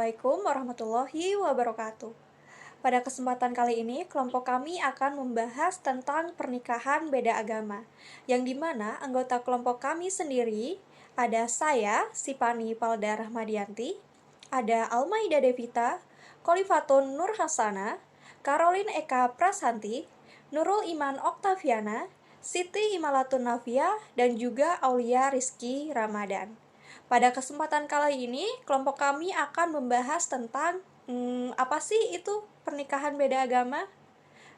Assalamualaikum warahmatullahi wabarakatuh. Pada kesempatan kali ini, kelompok kami akan membahas tentang pernikahan beda agama, yang dimana anggota kelompok kami sendiri ada saya, Sipani Palda Rahmadianti, ada Almaida Devita, Kolifatun Nur Hasana, Caroline Eka Prasanti, Nurul Iman Oktaviana, Siti Imalatun Nafia, dan juga Aulia Rizky Ramadan. Pada kesempatan kali ini, kelompok kami akan membahas tentang apa sih itu pernikahan beda agama?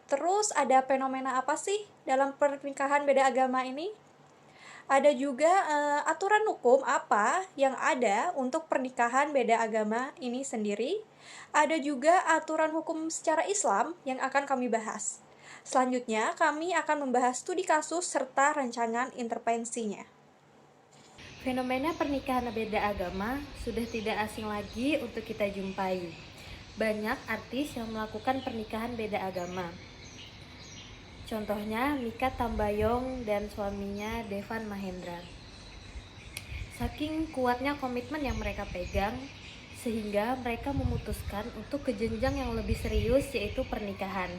Terus ada fenomena apa sih dalam pernikahan beda agama ini? Ada juga aturan hukum apa yang ada untuk pernikahan beda agama ini sendiri. Ada juga aturan hukum secara Islam yang akan kami bahas. Selanjutnya, kami akan membahas studi kasus serta rancangan intervensinya. Fenomena pernikahan beda agama sudah tidak asing lagi untuk kita jumpai. Banyak artis yang melakukan pernikahan beda agama. Contohnya Mikha Tambayong dan suaminya Devan Mahendra. Saking kuatnya komitmen yang mereka pegang, sehingga mereka memutuskan untuk ke jenjang yang lebih serius, yaitu pernikahan.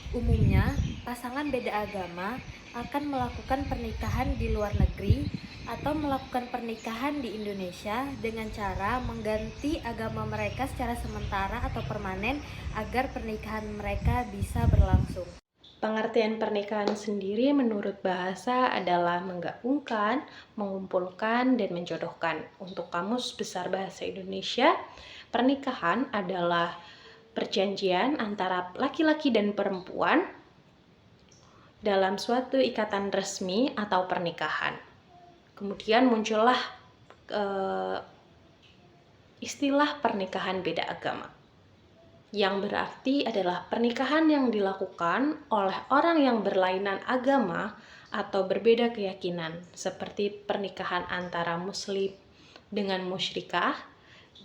Umumnya, pasangan beda agama akan melakukan pernikahan di luar negeri atau melakukan pernikahan di Indonesia dengan cara mengganti agama mereka secara sementara atau permanen agar pernikahan mereka bisa berlangsung. Pengertian pernikahan sendiri menurut bahasa adalah menggabungkan, mengumpulkan, dan menjodohkan. Untuk Kamus Besar Bahasa Indonesia, pernikahan adalah perjanjian antara laki-laki dan perempuan dalam suatu ikatan resmi atau pernikahan. Kemudian muncullah istilah pernikahan beda agama, yang berarti adalah pernikahan yang dilakukan oleh orang yang berlainan agama atau berbeda keyakinan, seperti pernikahan antara muslim dengan musyrikah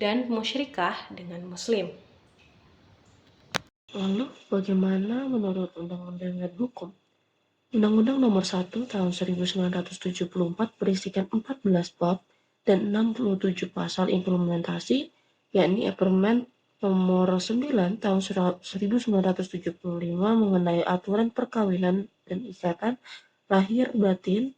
dan musyrikah dengan muslim. Lalu bagaimana menurut Undang-Undang dan Hukum? Undang-Undang Nomor 1 Tahun 1974 berisikan 14 bab dan 67 pasal implementasi, yakni Permen Nomor 9 Tahun 1975 mengenai aturan perkawinan dan ikatan lahir batin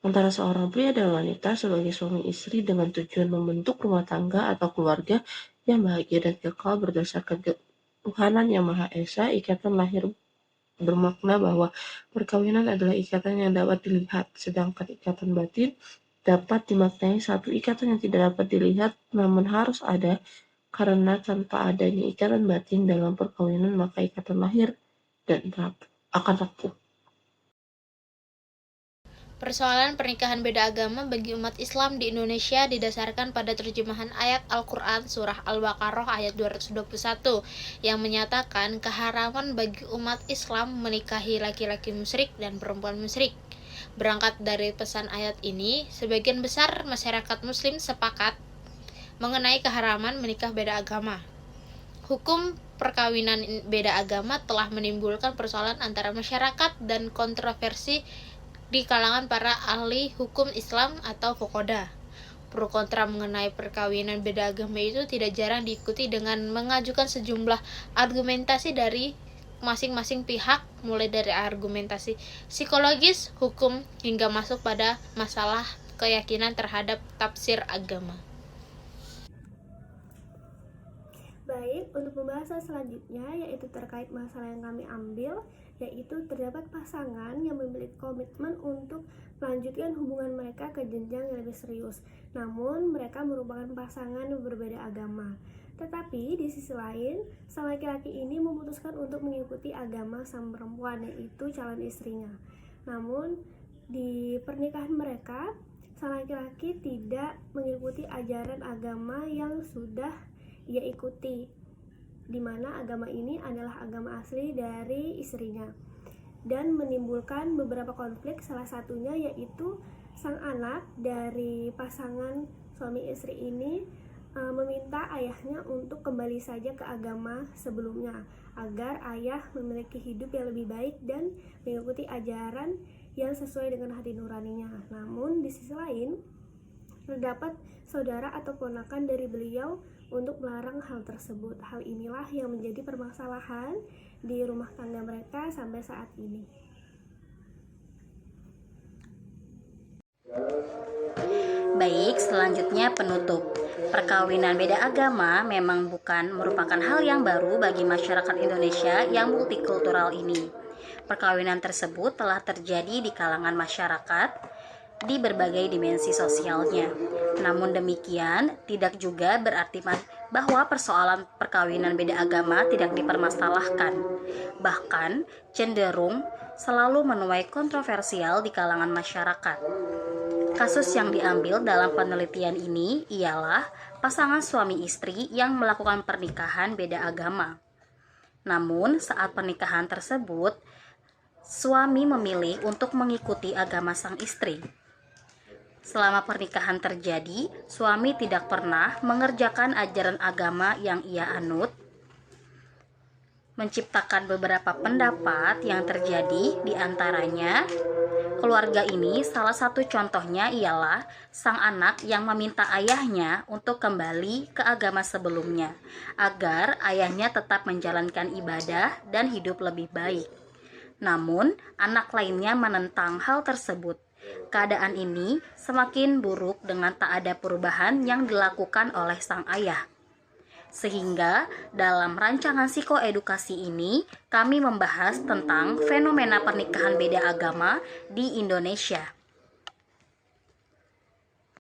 antara seorang pria dan wanita sebagai suami istri dengan tujuan membentuk rumah tangga atau keluarga yang bahagia dan kekal berdasarkan Tuhanan Yang Maha Esa. Ikatan lahir bermakna bahwa perkawinan adalah ikatan yang dapat dilihat, sedangkan ikatan batin dapat dimaknai satu ikatan yang tidak dapat dilihat namun harus ada, karena tanpa adanya ikatan batin dalam perkawinan maka ikatan lahir dan akan rapuh. Persoalan pernikahan beda agama bagi umat Islam di Indonesia didasarkan pada terjemahan ayat Al-Quran Surah Al-Baqarah ayat 221 yang menyatakan keharaman bagi umat Islam menikahi laki-laki musyrik dan perempuan musyrik. Berangkat dari pesan ayat ini, sebagian besar masyarakat muslim sepakat mengenai keharaman menikah beda agama. Hukum perkawinan beda agama telah menimbulkan persoalan antara masyarakat dan kontroversi di kalangan para ahli hukum Islam atau fuqaha. Pro kontra mengenai perkawinan beda agama itu tidak jarang diikuti dengan mengajukan sejumlah argumentasi dari masing-masing pihak, mulai dari argumentasi psikologis, hukum, hingga masuk pada masalah keyakinan terhadap tafsir agama. Baik, untuk pembahasan selanjutnya yaitu terkait masalah yang kami ambil, yaitu terdapat pasangan yang memiliki komitmen untuk melanjutkan hubungan mereka ke jenjang yang lebih serius. Namun, mereka merupakan pasangan yang berbeda agama. Tetapi di sisi lain, sang laki-laki ini memutuskan untuk mengikuti agama sang perempuan, yaitu calon istrinya. Namun, di pernikahan mereka, sang laki-laki tidak mengikuti ajaran agama yang sudah ia ikuti, di mana agama ini adalah agama asli dari istrinya, dan menimbulkan beberapa konflik. Salah satunya yaitu sang anak dari pasangan suami istri ini meminta ayahnya untuk kembali saja ke agama sebelumnya agar ayah memiliki hidup yang lebih baik dan mengikuti ajaran yang sesuai dengan hati nuraninya. Namun di sisi lain, terdapat saudara atau ponakan dari beliau untuk melarang hal tersebut. Hal inilah yang menjadi permasalahan di rumah tangga mereka sampai saat ini. Baik, selanjutnya penutup. Perkawinan beda agama memang bukan merupakan hal yang baru bagi masyarakat Indonesia yang multikultural ini. Perkawinan tersebut telah terjadi di kalangan masyarakat di berbagai dimensi sosialnya. Namun demikian, tidak juga berarti bahwa persoalan perkawinan beda agama tidak dipermasalahkan. Bahkan, cenderung selalu menuai kontroversial di kalangan masyarakat. Kasus yang diambil dalam penelitian ini ialah pasangan suami istri yang melakukan pernikahan beda agama. Namun, saat pernikahan tersebut, suami memilih untuk mengikuti agama sang istri. Selama pernikahan terjadi, suami tidak pernah mengerjakan ajaran agama yang ia anut, menciptakan beberapa pendapat yang terjadi di antaranya. Keluarga ini salah satu contohnya ialah sang anak yang meminta ayahnya untuk kembali ke agama sebelumnya agar ayahnya tetap menjalankan ibadah dan hidup lebih baik. Namun, anak lainnya menentang hal tersebut. Keadaan ini semakin buruk dengan tak ada perubahan yang dilakukan oleh sang ayah. Sehingga dalam rancangan psikoedukasi ini kami membahas tentang fenomena pernikahan beda agama di Indonesia.